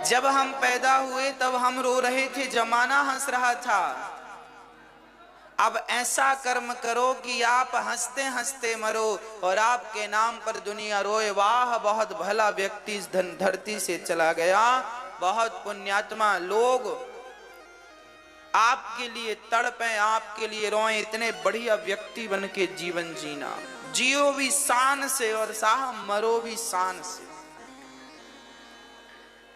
जब हम पैदा हुए तब हम रो रहे थे, जमाना हंस रहा था। अब ऐसा कर्म करो कि आप हंसते हंसते मरो और आपके नाम पर दुनिया रोए। वाह बहुत भला व्यक्ति इस धरती से चला गया, बहुत पुण्यात्मा। लोग आपके लिए तड़पें, आपके लिए रोएं, इतने बढ़िया व्यक्ति बन के जीवन जीना। जियो भी शान से और साहब मरो भी शान से।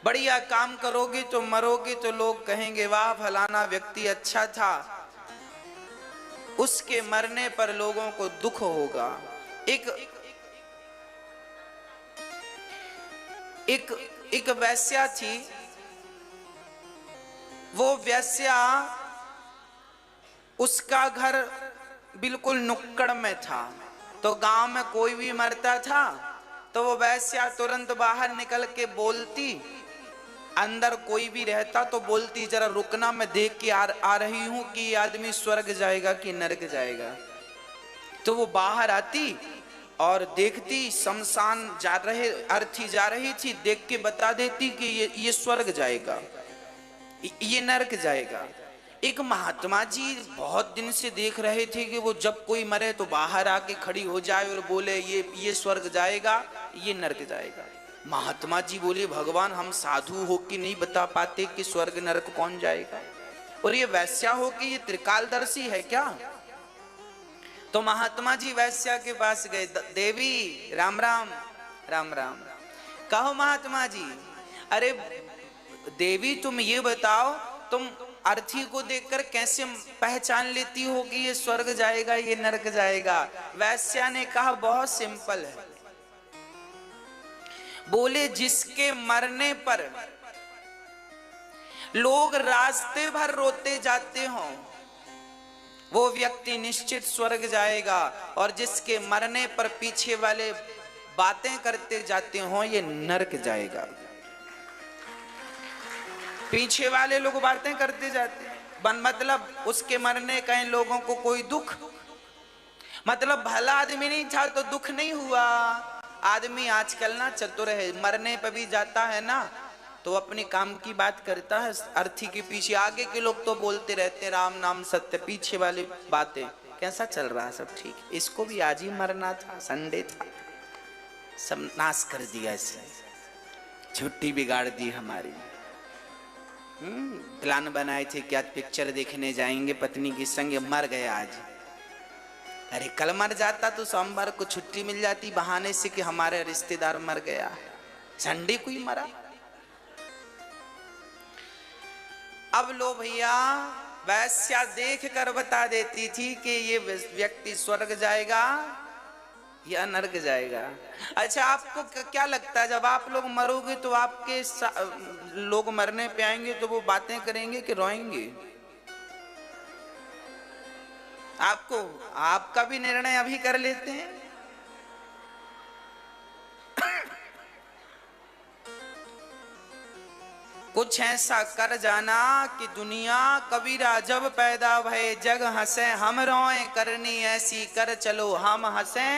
बढ़िया काम करोगे तो मरोगे तो लोग कहेंगे वाह फलाना व्यक्ति अच्छा था। उसके मरने पर लोगों को दुख होगा। एक वैश्या थी। वो वैश्या, उसका घर बिल्कुल नुक्कड़ में था, तो गांव में कोई भी मरता था तो वो वैश्या तुरंत बाहर निकल के बोलती। अंदर कोई भी रहता तो बोलती जरा रुकना, मैं देख के आ रही हूं कि ये आदमी स्वर्ग जाएगा कि नरक जाएगा। तो वो बाहर आती और देखती शमशान जा रहे अर्थी जा रही थी, देख के बता देती कि ये स्वर्ग जाएगा, ये नरक जाएगा। एक महात्मा जी बहुत दिन से देख रहे थे कि वो जब कोई मरे तो बाहर आके खड़ी हो जाए और बोले ये स्वर्ग जाएगा, ये नरक जाएगा। महात्मा जी बोले भगवान हम साधु हो के नहीं बता पाते कि स्वर्ग नरक कौन जाएगा, और ये वैश्या हो कि ये त्रिकालदर्शी है क्या। तो महात्मा जी वैश्या के पास गए। देवी राम राम। राम राम। कहो महात्मा जी। अरे देवी तुम ये बताओ, तुम अर्थी को देखकर कैसे पहचान लेती हो कि ये स्वर्ग जाएगा ये नरक जाएगा। वैश्या ने कहा बहुत सिंपल है। बोले जिसके मरने पर लोग रास्ते भर रोते जाते हों वो व्यक्ति निश्चित स्वर्ग जाएगा, और जिसके मरने पर पीछे वाले बातें करते जाते हों ये नरक जाएगा। पीछे वाले लोग बातें करते जाते मतलब उसके मरने का इन लोगों को कोई दुख, मतलब भला आदमी नहीं था तो दुख नहीं हुआ। आदमी आजकल ना चतुर है, मरने पर भी जाता है ना तो अपने काम की बात करता है। अर्थी के पीछे आगे के लोग तो बोलते रहते राम नाम सत्य, पीछे वाली बातें कैसा चल रहा है सब ठीक। इसको भी आज ही मरना था, संडे था, सब नाश कर दिया इसने, छुट्टी बिगाड़ दी हमारी। प्लान बनाए थे कि आज पिक्चर देखने जाएंगे पत्नी के संग, मर गए आज। अरे कल मर जाता तो सोमवार को छुट्टी मिल जाती बहाने से कि हमारे रिश्तेदार मर गया, संडे को ही मरा। अब लो भैया, वैश्या देख कर बता देती थी कि ये व्यक्ति स्वर्ग जाएगा या नरक जाएगा। अच्छा आपको क्या लगता है जब आप लोग मरोगे तो आपके लोग मरने पे आएंगे तो वो बातें करेंगे कि रोएंगे? आपको आपका भी निर्णय अभी कर लेते हैं। कुछ ऐसा कर जाना कि दुनिया कबीरा जब पैदा भये जग हंसे, हम रोए करनी ऐसी कर चलो हम हंसे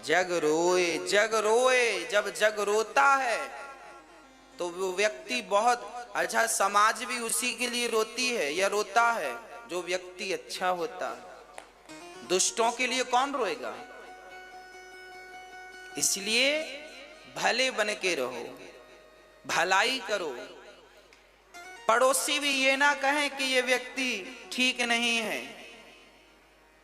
जग रोए। जग रोए, जब जग रोता है तो वो व्यक्ति बहुत अच्छा, समाज भी उसी के लिए रोती है या रोता है जो व्यक्ति अच्छा होता है। दुष्टों के लिए कौन रोएगा? इसलिए भले बन के रहो, भलाई करो। पड़ोसी भी ये ना कहें कि ये व्यक्ति ठीक नहीं है।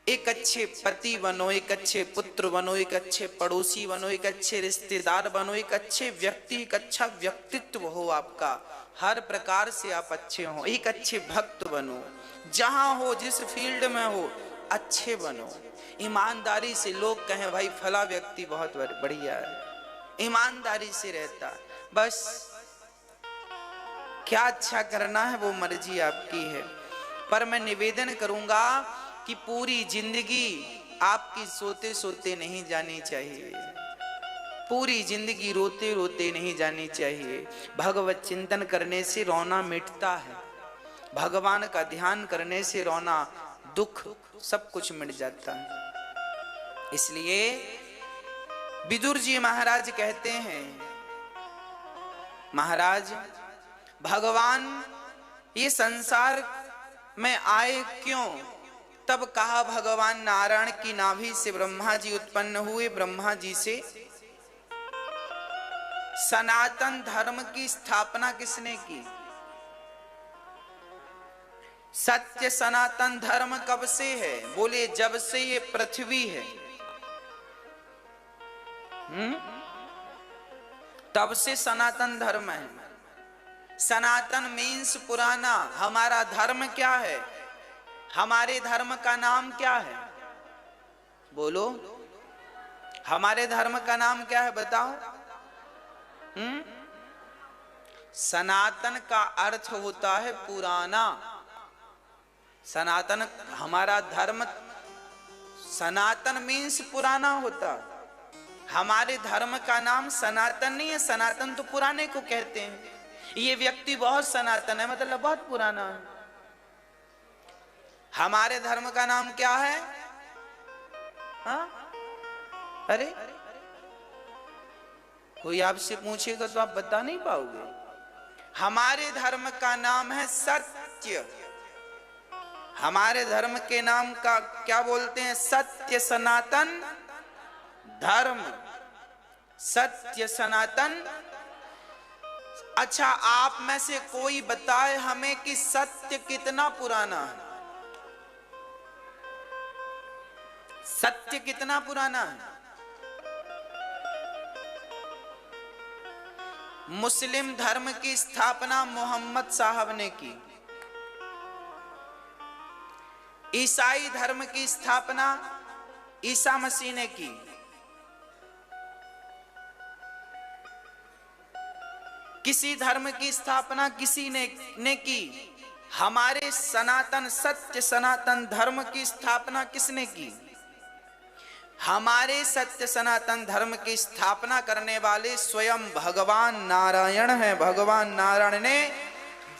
एक अच्छे पति बनो, एक अच्छे पुत्र बनो, एक अच्छे पड़ोसी बनो, एक अच्छे रिश्तेदार बनो, एक अच्छे व्यक्ति, एक अच्छा व्यक्तित्व हो आपका, हर प्रकार से आप अच्छे हो। एक अच्छे भक्त बनो, जहां हो जिस फील्ड में हो अच्छे बनो। ईमानदारी से लोग कहें भाई फला व्यक्ति बहुत बढ़िया है, ईमानदारी से रहता। बस क्या अच्छा करना है वो मर्जी आपकी है, पर मैं निवेदन करूंगा कि पूरी जिंदगी आपकी सोते सोते नहीं जानी चाहिए, पूरी जिंदगी रोते रोते नहीं जानी चाहिए। भगवत चिंतन करने से रोना मिटता है, भगवान का ध्यान करने से रोना, दुख सब कुछ मिट जाता है। इसलिए विदुर जी महाराज कहते हैं महाराज भगवान ये संसार में आए क्यों? तब कहा भगवान नारायण की नाभि से ब्रह्मा जी उत्पन्न हुए। ब्रह्मा जी से सनातन धर्म की स्थापना किसने की? सत्य सनातन धर्म कब से है? बोले जब से ये पृथ्वी है तब से सनातन धर्म है। सनातन मीन्स पुराना। हमारा धर्म क्या है? हमारे धर्म का नाम क्या है? बोलो, हमारे धर्म का नाम क्या है? बताओ। सनातन का अर्थ होता है पुराना। सनातन हमारा धर्म, सनातन मीन्स पुराना होता। हमारे धर्म का नाम सनातन नहीं है। सनातन तो पुराने को कहते हैं। ये व्यक्ति बहुत सनातन है, मतलब बहुत पुराना है। हमारे धर्म का नाम क्या है? हाँ? अरे कोई आपसे पूछेगा तो आप बता नहीं पाओगे। हमारे धर्म का नाम है सत्य। हमारे धर्म के नाम का क्या बोलते हैं? सत्य सनातन धर्म। सत्य सनातन। अच्छा, आप में से कोई बताए हमें कि सत्य कितना पुराना है? सत्य कितना पुराना है? मुस्लिम धर्म की स्थापना मोहम्मद साहब ने की। ईसाई धर्म की स्थापना ईसा मसीह ने की। किसी धर्म की स्थापना किसी ने की। हमारे सनातन सत्य सनातन धर्म की स्थापना किसने की? हमारे सत्य सनातन धर्म की स्थापना करने वाले स्वयं भगवान नारायण हैं। भगवान नारायण ने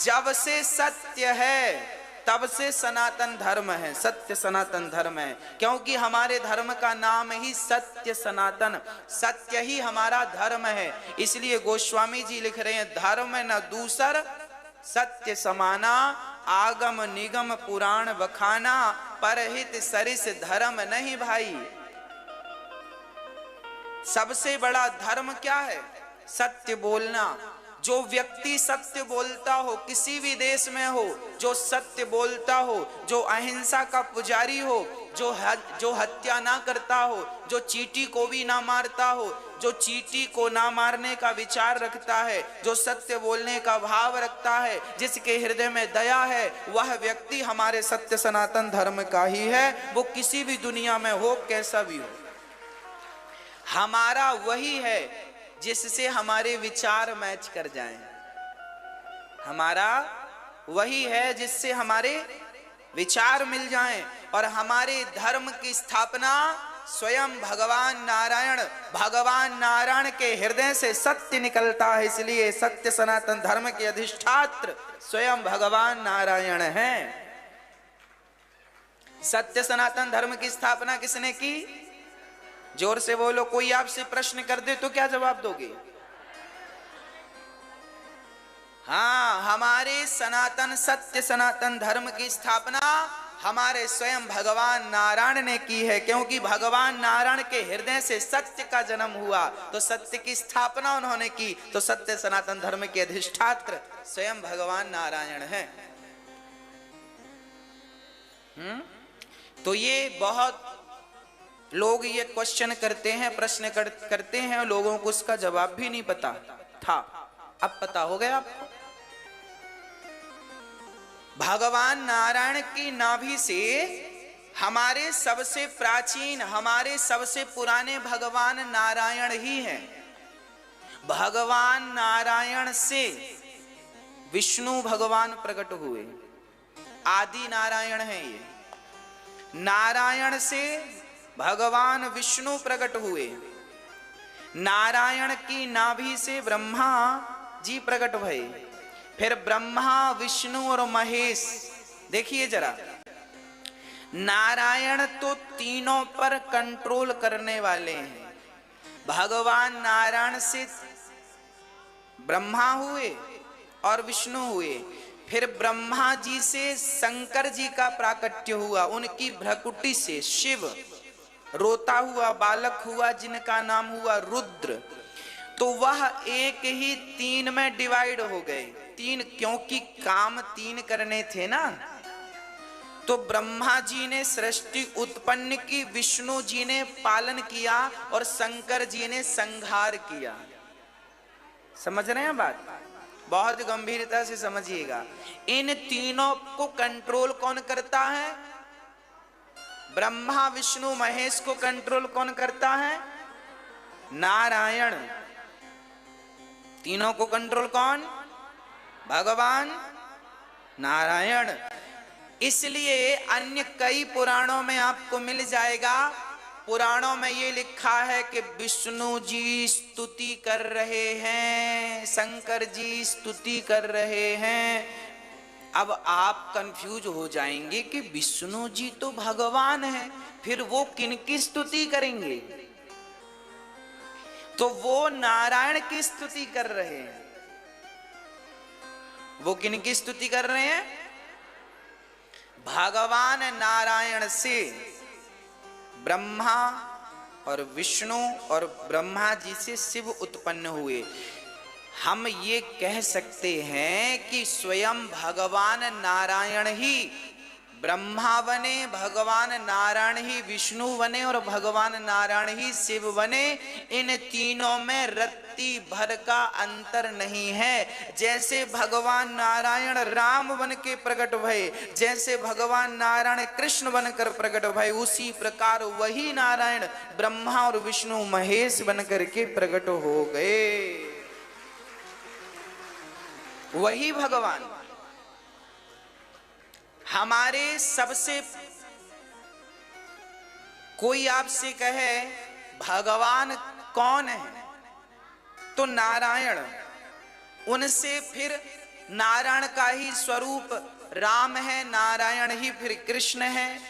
जब से सत्य है तब से सनातन धर्म है। सत्य सनातन धर्म है, क्योंकि हमारे धर्म का नाम ही सत्य सनातन। सत्य ही हमारा धर्म है। इसलिए गोस्वामी जी लिख रहे हैं, धर्म न दूसर सत्य समाना, आगम निगम पुराण बखाना, परहित सरिस धर्म नहीं भाई। सबसे बड़ा धर्म क्या है? सत्य बोलना। जो व्यक्ति सत्य बोलता हो, किसी भी देश में हो, जो सत्य बोलता हो, जो अहिंसा का पुजारी हो, जो हत्या ना करता हो, जो चींटी को भी ना मारता हो, जो चींटी को ना मारने का विचार रखता है, जो सत्य बोलने का भाव रखता है, जिसके हृदय में दया है, वह व्यक्ति हमारे सत्य सनातन धर्म का ही है। वो किसी भी दुनिया में हो, कैसा भी हो। हमारा वही है जिससे हमारे विचार मैच कर जाएं। हमारा वही है जिससे हमारे विचार मिल जाएं। और हमारे धर्म की स्थापना स्वयं भगवान नारायण के हृदय से सत्य निकलता है। इसलिए सत्य सनातन धर्म के अधिष्ठात्र स्वयं भगवान नारायण हैं। सत्य सनातन धर्म की स्थापना किसने की? जोर से बोलो। कोई आपसे प्रश्न कर दे तो क्या जवाब दोगे? हाँ, हमारे सनातन सत्य सनातन धर्म की स्थापना हमारे स्वयं भगवान नारायण ने की है। क्योंकि भगवान नारायण के हृदय से सत्य का जन्म हुआ, तो सत्य की स्थापना उन्होंने की। तो सत्य सनातन धर्म के अधिष्ठात्र स्वयं भगवान नारायण हैं। तो ये बहुत लोग ये क्वेश्चन करते हैं, प्रश्न करते हैं, लोगों को उसका जवाब भी नहीं पता था। अब पता हो गया आपको। भगवान नारायण की नाभि से हमारे सबसे प्राचीन, हमारे सबसे पुराने भगवान नारायण ही हैं। भगवान नारायण से विष्णु भगवान प्रकट हुए। आदि नारायण है ये। नारायण से भगवान विष्णु प्रकट हुए। नारायण की नाभि से ब्रह्मा जी प्रकट भये। फिर ब्रह्मा विष्णु और महेश। देखिए जरा, नारायण तो तीनों पर कंट्रोल करने वाले हैं। भगवान नारायण से ब्रह्मा हुए और विष्णु हुए, फिर ब्रह्मा जी से शंकर जी का प्राकट्य हुआ, उनकी भ्रकुटी से शिव, रोता हुआ बालक हुआ जिनका नाम हुआ रुद्र। तो वह एक ही तीन में डिवाइड हो गए। तीन, क्योंकि काम तीन करने थे ना। तो ब्रह्मा जी ने सृष्टि उत्पन्न की, विष्णु जी ने पालन किया और शंकर जी ने संहार किया। समझ रहे हैं बात? बहुत गंभीरता से समझिएगा। इन तीनों को कंट्रोल कौन करता है? ब्रह्मा विष्णु महेश को कंट्रोल कौन करता है? नारायण। तीनों को कंट्रोल कौन? भगवान नारायण। इसलिए अन्य कई पुराणों में आपको मिल जाएगा, पुराणों में ये लिखा है कि विष्णु जी स्तुति कर रहे हैं, शंकर जी स्तुति कर रहे हैं। अब आप कंफ्यूज हो जाएंगे कि विष्णु जी तो भगवान है, फिर वो किनकी स्तुति करेंगे? तो वो नारायण की स्तुति कर रहे हैं। वो किनकी स्तुति कर रहे हैं? भगवान नारायण से ब्रह्मा और विष्णु और ब्रह्मा जी से शिव उत्पन्न हुए। हम ये कह सकते हैं कि स्वयं भगवान नारायण ही ब्रह्मा बने, भगवान नारायण ही विष्णु बने और भगवान नारायण ही शिव बने। इन तीनों में रत्ती भर का अंतर नहीं है। जैसे भगवान नारायण राम बन के प्रकट भये, जैसे भगवान नारायण कृष्ण बनकर प्रकट भये, उसी प्रकार वही नारायण ब्रह्मा और विष्णु महेश बनकर के प्रकट हो गए। वही भगवान। हमारे सबसे, कोई आपसे कहे भगवान कौन है, तो नारायण। उनसे फिर नारायण का ही स्वरूप राम है, नारायण ही फिर कृष्ण है,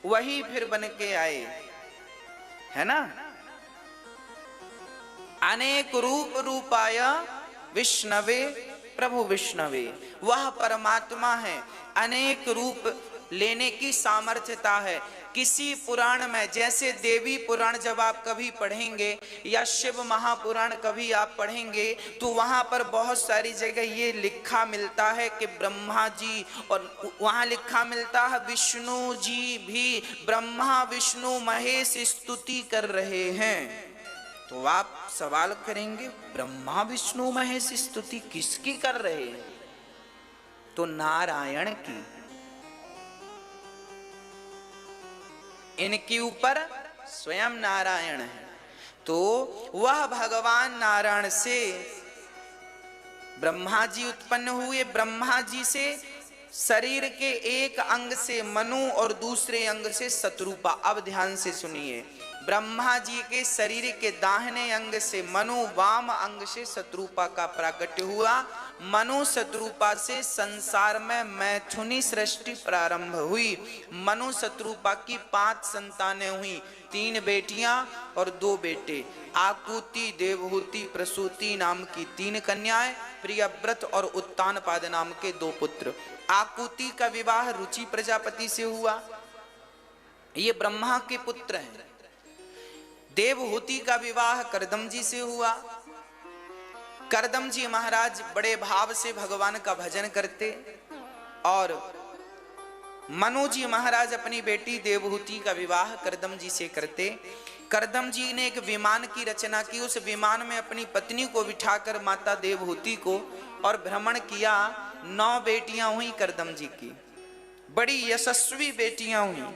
वही फिर बन के आए, है ना। अनेक रूप रूपाय विष्णवे प्रभु विष्णवे, वह परमात्मा है। अनेक रूप लेने की सामर्थ्यता है। किसी पुराण में, जैसे देवी पुराण जब आप कभी पढ़ेंगे या शिव महापुराण कभी आप पढ़ेंगे, तो वहां पर बहुत सारी जगह ये लिखा मिलता है कि ब्रह्मा जी, और वहां लिखा मिलता है विष्णु जी भी ब्रह्मा विष्णु महेश स्तुति कर रहे हैं। तो आप सवाल करेंगे ब्रह्मा विष्णु महेश स्तुति किसकी कर रहे हैं? तो नारायण की। इनके ऊपर स्वयं नारायण है। तो वह भगवान नारायण से ब्रह्मा जी उत्पन्न हुए। ब्रह्मा जी से शरीर के एक अंग से मनु और दूसरे अंग से शत्रुपा। अब ध्यान से सुनिए, ब्रह्मा जी के शरीर के दाहिने अंग से मनु, वाम अंग से शत्रुपा का प्राकट्य हुआ। मनु शत्रुपा से संसार में मैथुनी सृष्टि प्रारंभ हुई। मनु शत्रुपा की 5 संतानें हुई, 3 बेटियां और 2 बेटे। आकुति, देवहूति, प्रसूति नाम की 3 कन्याएं, प्रियव्रत और उत्तानपाद नाम के 2 पुत्र। आकुति का विवाह रुचि प्रजापति से हुआ, ये ब्रह्मा के पुत्र हैं। देवहूति का विवाह करदम जी से हुआ। करदम जी महाराज बड़े भाव से भगवान का भजन करते, और मनु जी महाराज अपनी बेटी देवहूति का विवाह करदम जी से करते। करदम जी ने एक विमान की रचना की, उस विमान में अपनी पत्नी को बिठाकर माता देवहूति को और भ्रमण किया। 9 बेटियां हुई करदम जी की, बड़ी यशस्वी बेटियां हुई।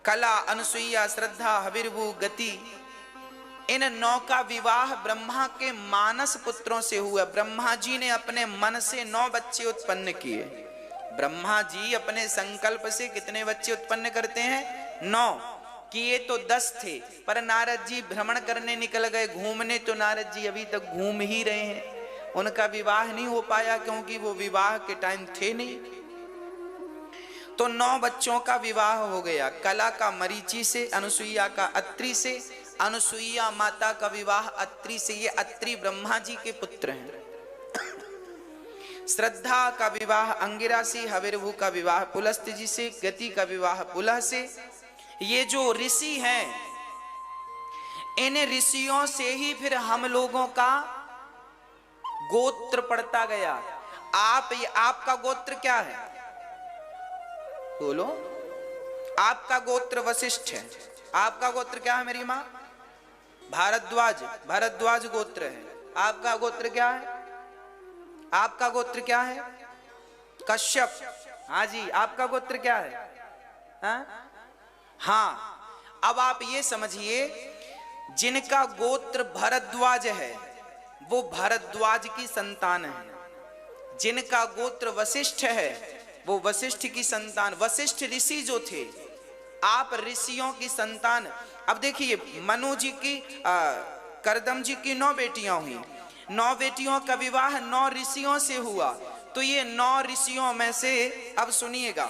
कला, अनुसुईया, श्रद्धा, हविर्भु, गति, इन 9 का विवाह ब्रह्मा के मानस पुत्रों से हुआ। ब्रह्मा जी ने अपने मन से 9 बच्चे उत्पन्न किए। ब्रह्मा जी अपने संकल्प से कितने बच्चे उत्पन्न करते हैं? 9। किए तो 10 थे, पर नारद जी भ्रमण करने निकल गए, घूमने, तो नारद जी अभी तक घूम ही रहे हैं। उनका विवाह नहीं हो पाया, क्योंकि वो विवाह के टाइम थे नहीं। तो 9 बच्चों का विवाह हो गया। कला का मरीचि से, अनुसुईया का अत्रि से, अनुसुईया माता का विवाह अत्रि से। ये अत्रि ब्रह्मा जी के पुत्र हैं। श्रद्धा का विवाह अंगिरा से, हविर्भू का विवाह पुलस्त्य जी से, गति का विवाह पुलह से। ये जो ऋषि हैं, इन ऋषियों से ही फिर हम लोगों का गोत्र पड़ता गया। आपका गोत्र क्या है? बोलो। आपका गोत्र वशिष्ठ है। आपका गोत्र क्या है मेरी मां? भारद्वाज। भारद्वाज गोत्र है। आपका गोत्र क्या है? आपका गोत्र क्या है? कश्यप। हाँ जी, आपका गोत्र क्या है? हाँ, अब आप ये समझिए, जिनका गोत्र भरद्वाज है वो भरद्वाज की संतान है, जिनका गोत्र वशिष्ठ है वो वशिष्ठ की संतान। वशिष्ठ ऋषि जो थे, आप ऋषियों की संतान। अब देखिए, मनु जी की करदम जी की 9 बेटियां हुई, 9 बेटियों का विवाह 9 ऋषियों से हुआ। तो ये 9 ऋषियों में से, अब सुनिएगा,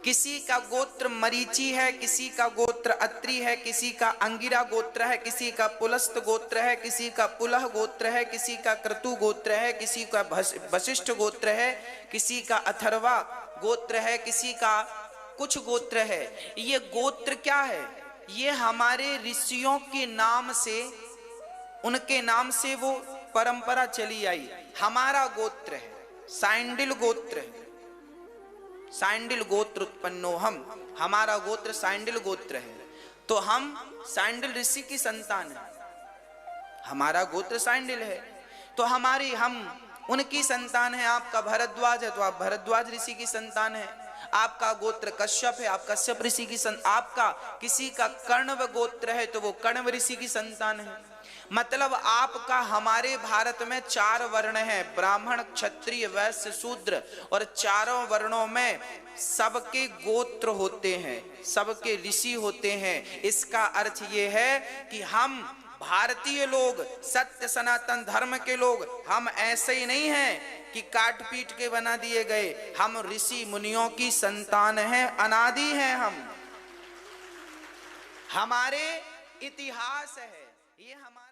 किसी का गोत्र मरीचि है, किसी का गोत्र अत्रि है, किसी का अंगिरा गोत्र है, किसी का पुलस्त गोत्र है, किसी का पुलह गोत्र है, किसी का क्रतु गोत्र है, किसी का वशिष्ठ गोत्र है, किसी का अथर्वा गोत्र है, किसी का कुछ गोत्र है। ये गोत्र क्या है? ये हमारे ऋषियों के नाम से, उनके नाम से वो परंपरा चली आई। हमारा गोत्र है साइंडिल गोत्र है, साइंडिल गोत्र उत्पन्नो हम, हमारा गोत्र साइंडिल गोत्र है। तो हम साइंडिल ऋषि की संतान है, हमारा गोत्र साइंडिल है, तो हम उनकी संतान है। आपका भरद्वाज है तो आप भरद्वाज ऋषि की संतान है। आपका गोत्र कश्यप है, आप कश्यप ऋषि की आपका किसी का कर्णव गोत्र है तो वो कर्णव ऋषि की संतान है। मतलब आपका, हमारे भारत में 4 वर्ण हैं, ब्राह्मण क्षत्रिय वैश्य शूद्र, और चारों वर्णों में सबके गोत्र होते हैं, सबके ऋषि होते हैं। इसका अर्थ ये है कि हम भारतीय लोग, सत्य सनातन धर्म के लोग, हम ऐसे ही नहीं हैं कि काट पीट के बना दिए गए। हम ऋषि मुनियों की संतान हैं, अनादि हैं हम, हमारे इतिहास है ये। हमारे